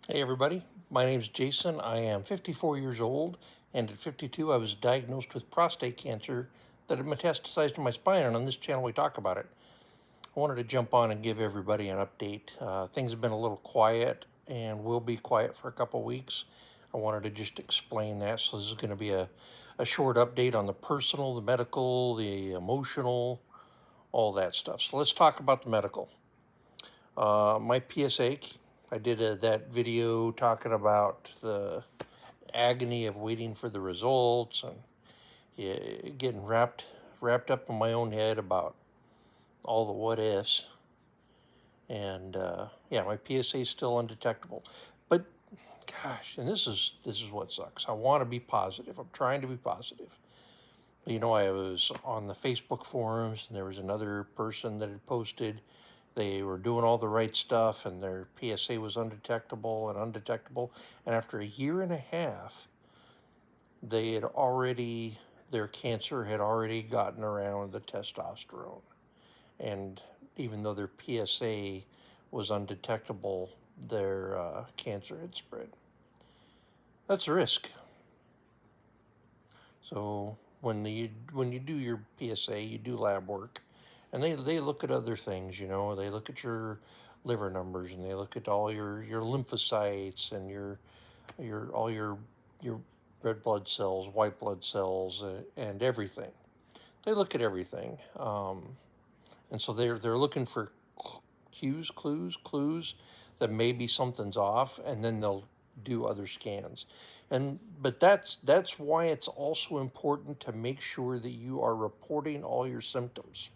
Hey everybody, my name's Jason. I am 54 years old, and at 52 I was diagnosed with prostate cancer that had metastasized to my spine, and on this channel we talk about it. I wanted to jump on and give everybody an update. Things have been a little quiet and will be quiet for a couple weeks. I wanted to just explain that, so this is going to be a short update on the personal, the medical, the emotional, all that stuff. So let's talk about the medical. My PSA, I did that video talking about the agony of waiting for the results and getting wrapped up in my own head about all the what ifs. And yeah, my PSA is still undetectable. But gosh, and this is what sucks. I want to be positive. I'm trying to be positive. You know, I was on the Facebook forums, and there was another person that had posted they were doing all the right stuff, and their PSA was undetectable. And after a year and a half, they had already, their cancer had already gotten around the testosterone. And even though their PSA was undetectable, their cancer had spread. That's a risk. So when you do your PSA, you do lab work, and they look at other things. You know, they look at your liver numbers, and they look at all your lymphocytes and your all your red blood cells, white blood cells, and everything. They look at everything, and so they're looking for clues that maybe something's off, and then they'll do other scans. But that's why it's also important to make sure that you are reporting all your symptoms.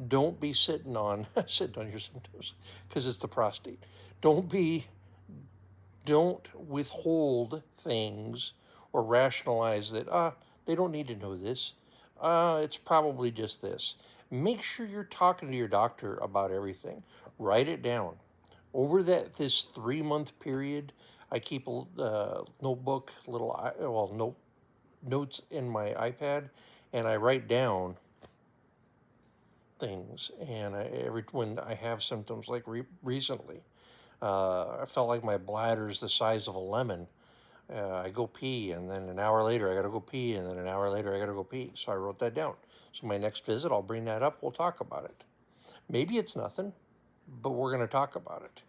Don't be sitting on sitting on your symptoms because it's the prostate. Don't be don't withhold things or rationalize that they don't need to know this. It's probably just this. Make sure you're talking to your doctor about everything. Write it down. Over this 3 month period, I keep a notebook, notes in my iPad, and I write down things. And every when I have symptoms, like recently, I felt like my bladder is the size of a lemon. I go pee, and then an hour later I got to go pee, and then an hour later I got to go pee. So I wrote that down. So my next visit, I'll bring that up. We'll talk about it. Maybe it's nothing, but we're going to talk about it.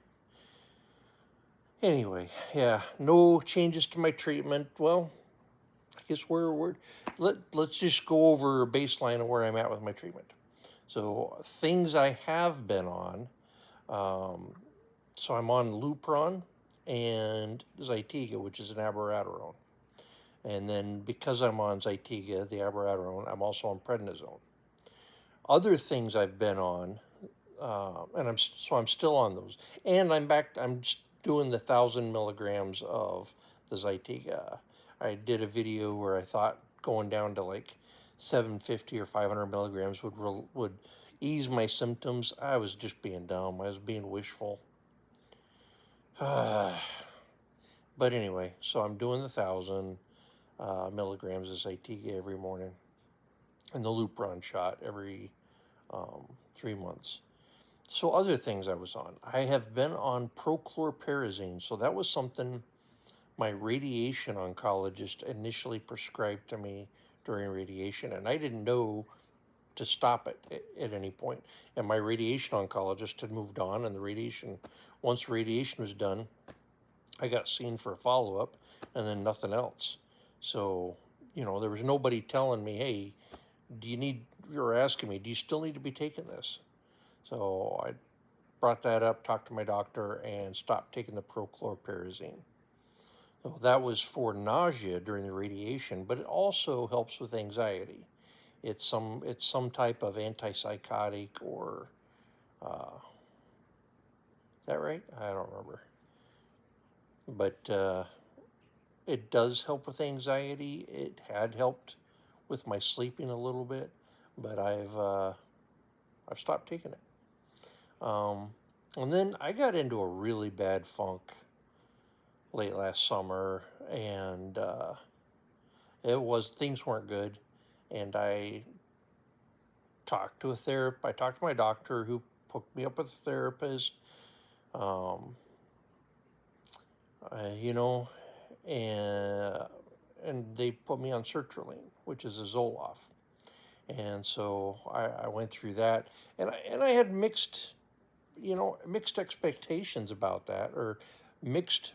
Anyway, yeah, no changes to my treatment. Well, I guess let's just go over a baseline of where I'm at with my treatment. So things I have been on. So I'm on Lupron and Zytiga, which is an abiraterone. And then because I'm on Zytiga, the abiraterone, I'm also on prednisone. Other things I've been on, and I'm still on those. And I'm back. I'm doing the 1,000 milligrams of the Zytiga. I did a video where I thought going down to like 750 or 500 milligrams would ease my symptoms. I was just being dumb. I was being wishful. But anyway, so I'm doing the 1,000 milligrams of Zytiga every morning, and the Lupron shot every 3 months. So other things I was on. I have been on prochlorperazine. So that was something my radiation oncologist initially prescribed to me during radiation, and I didn't know to stop it at any point. And my radiation oncologist had moved on, and once radiation was done, I got seen for a follow-up, and then nothing else. So, there was nobody telling me, hey, you were asking me, do you still need to be taking this? So I brought that up, talked to my doctor, and stopped taking the prochlorperazine. So that was for nausea during the radiation, but it also helps with anxiety. It's some type of antipsychotic, or is that right? I don't remember. But it does help with anxiety. It had helped with my sleeping a little bit, but I've stopped taking it. And then I got into a really bad funk late last summer, and things weren't good, and I talked to I talked to my doctor, who hooked me up with a therapist. Um, you know, and they put me on sertraline, which is a Zoloft. And so I went through that, and I had mixed expectations about that, or mixed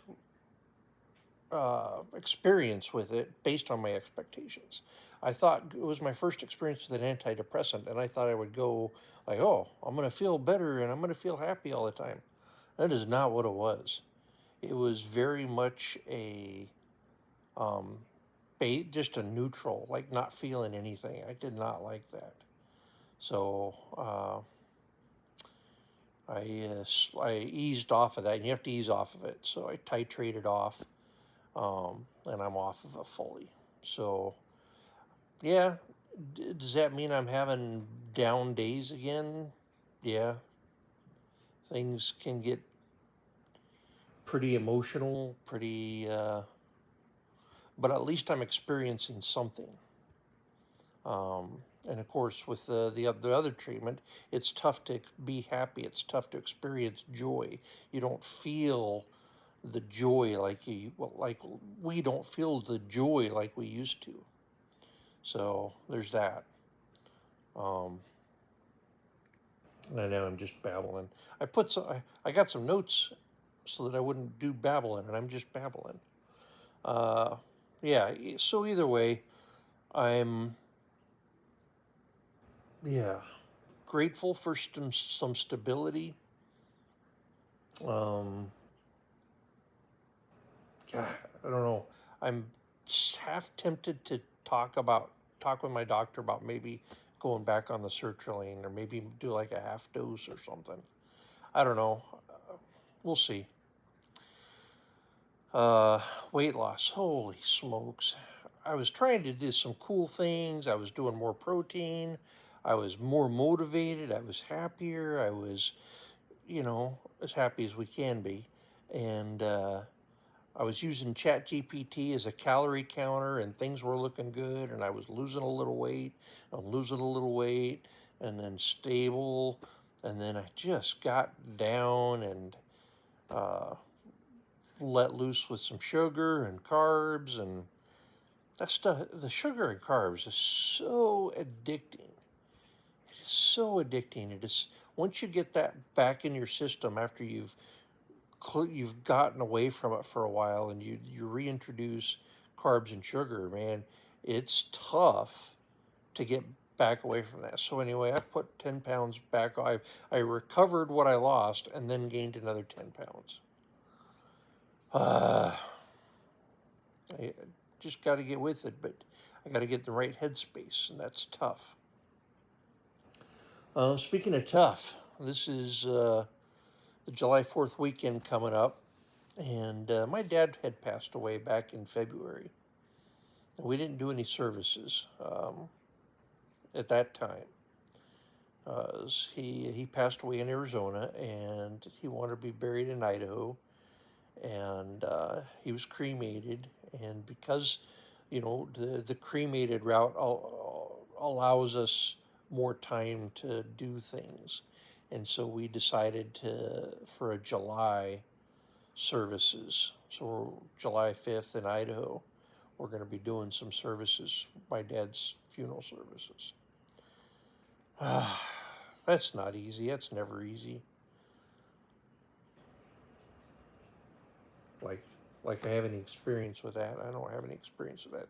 experience with it based on my expectations. I thought it was my first experience with an antidepressant, and I thought I would go like, "Oh, I'm going to feel better and I'm going to feel happy all the time." That is not what it was. It was very much um, just a neutral, like not feeling anything. I did not like that. So I eased off of that, and you have to ease off of it. So I titrated off, and I'm off of it fully. So yeah, does that mean I'm having down days again? Yeah, things can get pretty emotional, but at least I'm experiencing something. And of course, with the other treatment, it's tough to be happy. It's tough to experience joy. You don't feel the joy like we don't feel the joy like we used to. So there's that. Um, I know I'm just babbling. I got some notes so that I wouldn't do babbling, and I'm just babbling. Uh, yeah. So either way, I'm yeah grateful for some stability. Um, God, I don't know. I'm half tempted to talk with my doctor about maybe going back on the sertraline, or maybe do like a half dose or something. I don't know. We'll see. Uh, Weight loss. Holy smokes. I was trying to do some cool things. I was doing more protein. I was more motivated. I was happier. I was, as happy as we can be. And I was using ChatGPT as a calorie counter, and things were looking good. And I was losing a little weight. I'm losing a little weight, and then stable. And then I just got down and uh, let loose with some sugar and carbs, and that stuff. The sugar and carbs is so addicting. It is so addicting. It is, once you get that back in your system after you've gotten away from it for a while, and you reintroduce carbs and sugar, man, it's tough to get back away from that. So anyway, I put 10 pounds back. I recovered what I lost and then gained another 10 pounds. Uh, I just got to get with it, but I got to get the right headspace, and that's tough. Speaking of tough, this is the July 4th weekend coming up, and my dad had passed away back in February. We didn't do any services at that time. He passed away in Arizona, and he wanted to be buried in Idaho, and he was cremated. And because the cremated route allows us more time to do things, and so we decided for a July services. So July 5th in Idaho, we're going to be doing some services, my dad's funeral services. That's not easy. That's never easy. Like, like I have any experience with that. I don't have any experience with that.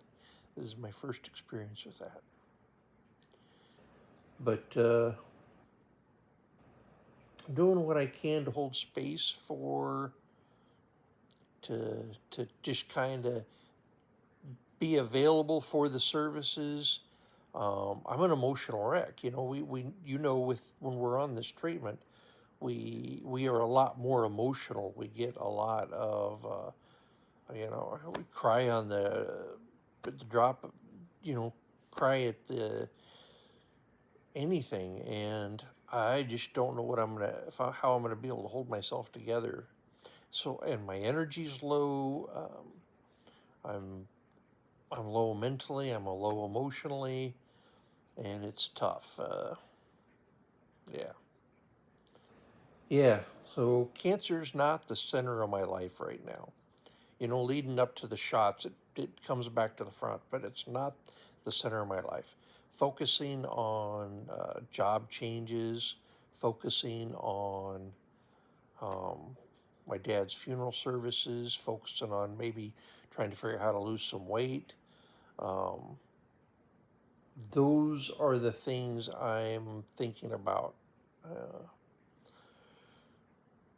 This is my first experience with that. But doing what I can to hold space to just kind of be available for the services. I'm an emotional wreck. With when we're on this treatment, we are a lot more emotional. We get a lot of we cry on the drop, cry at the anything, and I just don't know what how I'm gonna be able to hold myself together. So, and my energy's low. I'm I'm low mentally. I'm low emotionally, and it's tough. Yeah, yeah. So cancer's not the center of my life right now. leading up to the shots, it comes back to the front, but it's not the center of my life. Focusing on job changes, focusing on my dad's funeral services, focusing on maybe trying to figure out how to lose some weight. Those are the things I'm thinking about.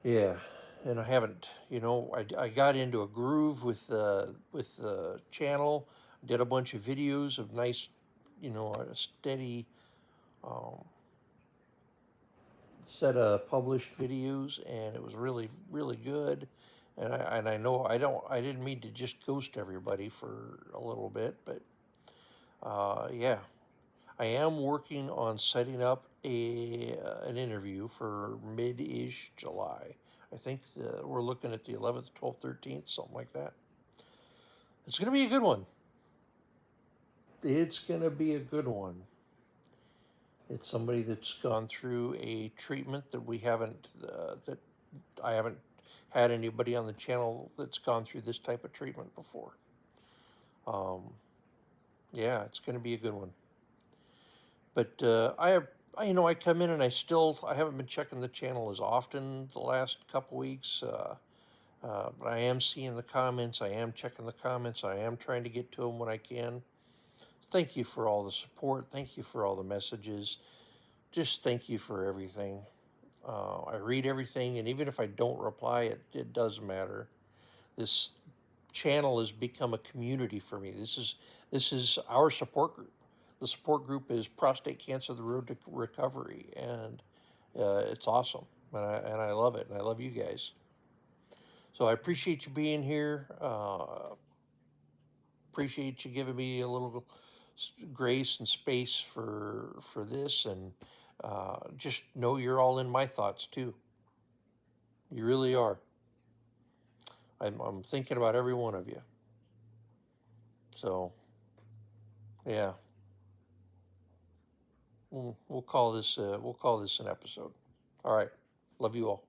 Yeah, and I haven't, I got into a groove with the channel, did a bunch of videos of nice, a steady set of published videos, and it was really, really good. And I know I didn't mean to just ghost everybody for a little bit, but yeah, I am working on setting up an interview for mid-ish July. I think we're looking at the 11th, 12th, 13th, something like that. It's going to be a good one. It's going to be a good one. It's somebody that's gone through a treatment that that I haven't had anybody on the channel that's gone through this type of treatment before. Yeah, it's going to be a good one. But I come in and I haven't been checking the channel as often the last couple weeks. But I am seeing the comments. I am checking the comments. I am trying to get to them when I can. Thank you for all the support. Thank you for all the messages. Just thank you for everything. I read everything, and even if I don't reply, it does matter. This channel has become a community for me. This is our support group. The support group is Prostate Cancer: The Road to Recovery, and it's awesome, and I love it, and I love you guys. So I appreciate you being here. Appreciate you giving me a little grace and space for this, and just know you're all in my thoughts too. You really are. I'm thinking about every one of you. So, yeah, we'll call this an episode. All right, love you all.